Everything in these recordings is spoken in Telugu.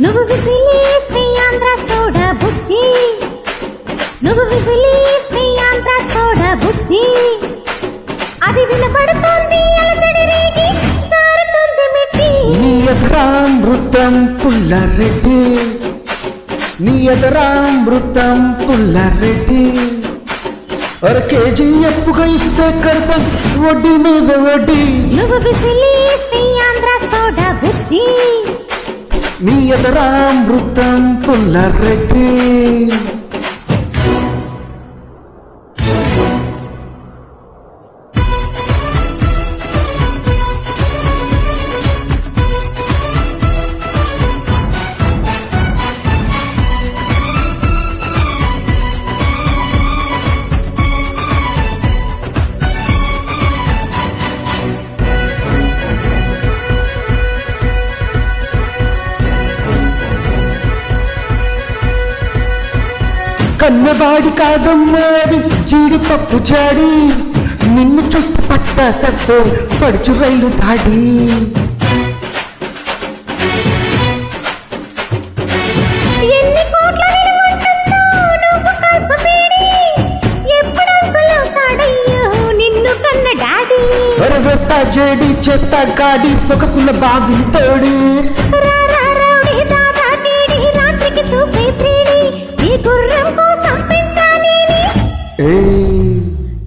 నువ్వు విసిలేస్తే ఆంధ్ర సోడా బుద్ధి, నువ్వు విసిలేస్తే ఆంధ్ర సోడా బుద్ధి, అది వినపడుతోంది అలజడి రేగి జారుతుంది మిట్టి. నీ ఎదురామృతం పుల్లారెడ్డి, నీ ఎదురామృతం పుల్లారెడ్డి, అర కేజీ అప్పుగా ఇస్తే కడతాం వడ్డీ మీద వడ్డీ. నువ్వు విసిలేస్తే ఆంధ్ర సోడా బుద్ధి, నీ ఎదురామృతం పుల్లారెడ్డి. కన్నవాడి కాదమ్మది జీడిపప్పు జాడి, నిన్ను చూస్తే పట్ట తప్పే పడుచు రైలు దాడి. ఎన్ని కోట్ల విలువంటుందో నువ్వు కాల్చు బీడి, ఎప్పుడు అంకులవుతాడయ్యో నిన్ను కన్న డాడీ. వేస్తా జేడి చేస్తా గాడి సొగసుల బావిని తోడి. రౌడీ దాదా గీడి రాత్రికి చూసే త్రీడి, నీ గుర్రం కోసం పెంచాలి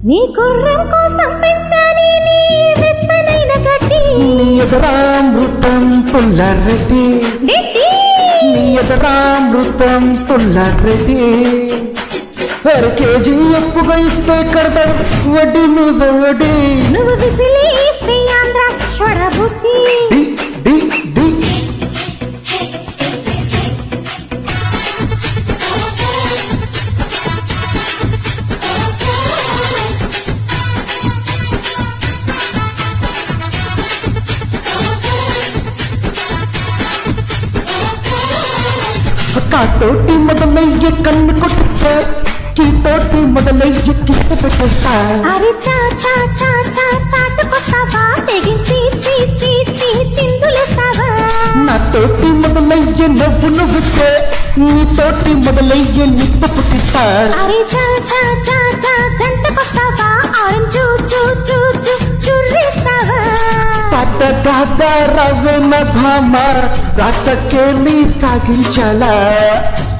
నీ గుర్రం కోసం పెంచాలి నీ వెచ్చనైన గడ్డి. నీ ఎదురామృతం పుల్లారెడ్డి, నీ ఎదురామృతం పుల్లారెడ్డి, అర కేజీ అప్పుగా ఇస్తే కడతాం వడ్డీ మీద వడ్డీ. నువ్వు విసిలేస్తే ఆంధ్ర స్వర బుద్ధి. డి డి డి కాతోటి మొదలయ్యే కన్ను కొట్టిస్తా, కీతోటి మొదలయ్యే కిస్త పెట్టేస్తా. అరే చా చా చా చా చాటుకొస్తావా, తెగించి చీ చీ చీ చిందులేస్తావా. నాతోటి మొదలయ్యే నవ్వు నువ్విస్తే, నీతోటి మొదలయ్యే నిప్పు పుట్టిస్తా. అరే చా చా చా చా జంటకొస్తావా, ఆరెంజ్ చూ చూ చూ చుర్రిస్తావా. పద దాదా రవణ భామ రాసకేలి సాగించాలా.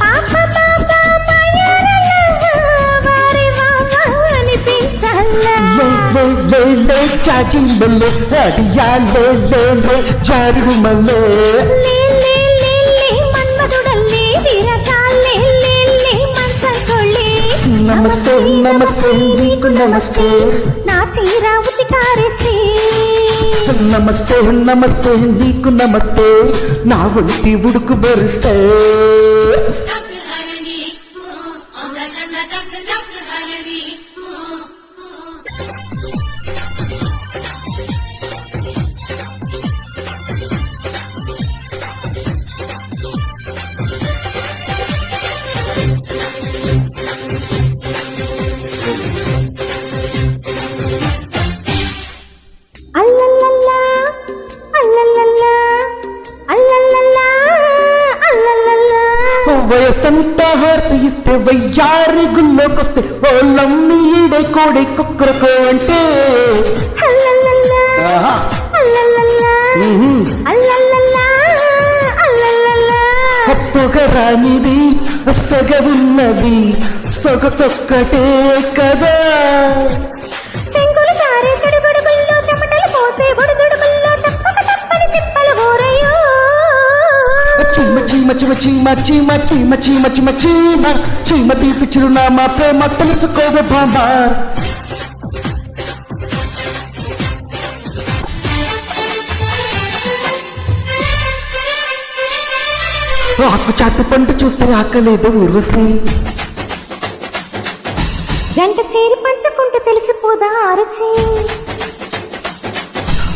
పాప పాప మయూరలవ్వ, వారి వామ అనిపించాలా. లే లే లే చాచి మల్లె అడియా లే లే లే జారు మల్లె. లే లే లే లే మన్మధుడల్లే వీరగాల్లే లే లే మంచంకొళ్ళే. నమస్తే నమస్తే నీకు నమస్తే, నా చీర ఉతికారేస్తే. నమస్తే నమస్తే నీకు నమస్తే, నా ఒంటి ఉడుకు బరిస్తే. అల్లల్లల్లా అల్లల్లల్లా అల్లల్లల్లా అల్లల్లల్లా. వయసంతా హారతి ఇస్తే వయ్యారి గుల్లోకొస్తే ఓళ్ళమ్మి ఈడే కోడే కుక్కరకో అంటే. అల్లల్లల్లా అల్లల్లల్లా అల్లల్లల్లా అల్లల్లల్లా. పొగరానిది సొగవున్నది సొగసొక్కటే కదా. చెంగులు జారే చెడుగడుగుల్లో చెమటలు పోసే గొడుగుడుగుల్లో చెప్పక తప్పని తిప్పలు ఊరయ్యో. చీమ చీమ చీమ చీమ చీమ చీమ చీమ చీమ చీమ చీమ తీపి చిరునామా ప్రేమ తెలుసుకోవే భామ. ఆకు చాటు పండు చూస్తే ఆకలేదు ఊర్వశి జంట చేరి పంచుకుంటూ తెలిసిపోదా రుచి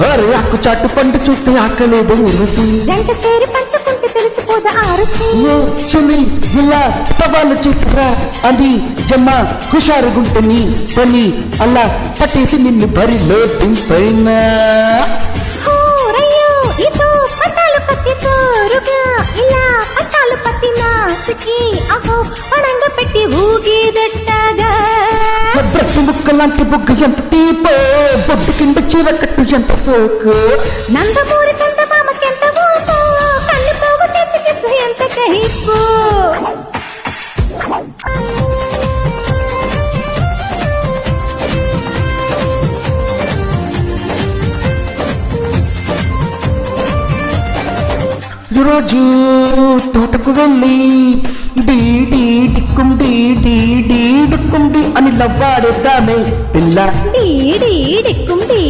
అరే ఆకు చాటు పండు చూస్తే ఆకలేదు ఊర్వశి జంట చేరి పంచుకుంటూ తెలిసిపోదా రుచి ఓ చెల్లి ఇలా సవాలు చేసిరా అది జమ్మ హుషారుగుంటని పని అలా పట్టేసి నిన్ను బరిలో దింపైనా హోరయ్యో ఇదో పట్టాలు పట్టి చోరుగా ఇలా పట్టాలు పట్టి నాసుకి అహో పడంగ పెట్టి ఊగిదట్టగా బ్రష్ ముక్క లాంటి బొగ్గ ఎంత తీపో బొడ్డు కింద చీర కట్టు ఎంత సోకు నందమూరి చందమామకెంత ఊపు కళ్ళు పోగు చేతికిస్తూ ఎంత కహిప్పు ఈరోజు తోటకు వెళ్ళి డీ డీ డిక్కుం డీ డీ డీ డిక్కుం డీ అని లవ్వాడేద్దామే పిల్ల డీడీడిక్కుండి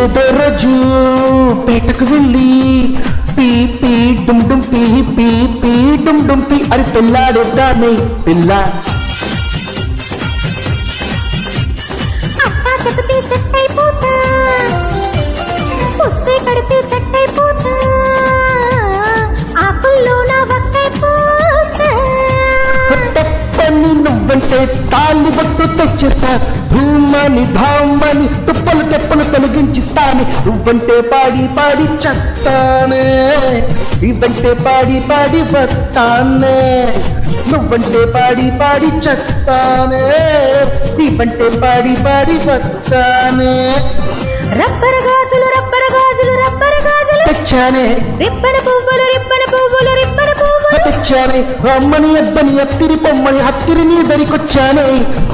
ఏదో రోజు పేటకు వెళ్ళి పీ పీ డుమ్ డుమ్ పీ పీ పీ డుమ్ డుమ్ పీ అని పిల్లాడేద్దామే పిల్ల అట్టా చెప్తే సెట్ అయిపోతా పుస్తే కడితే చెట్ అయిపోతా ఆకుల్లో నా వక్కైపోతా తప్పని నువ్వంటే తాళి బట్టు తెచ్చేస్తా ధూమని ధామని తుప్పలు తెప్పలు తొలగించిస్తాను నువ్వంటే పాడి పాడి చేస్తానే ఇవంటే పాడి పాడి వస్తానే నువ్వంటే పాడి పాడి చేస్తానే ఇవంటే పాడి పాడి వస్తానే రబ్బర్ గాజులు రబ్బర్ గాజులు రబ్బర్ గాజులు తెచ్చానే రిబ్బన పువ్వులు రిబ్బన పువ్వులు రిబ్బన పువ్వులు తెచ్చానే అమ్మని అబ్బని అత్తిరి పొమ్మని హత్తిరి నీ దరికొచ్చానే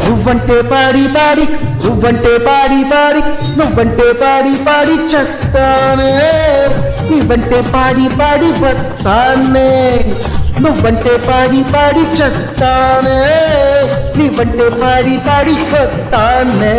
నువ్వంటే పాడి పాడి నువ్వంటే పాడి పాడి నువ్వంటే పాడి పాడి చేస్తానే నీవంటే పాడి పాడి వస్తానే నువ్వంటే పాడి పాడి చేస్తానే నీవంటే పాడి పాడి వస్తానే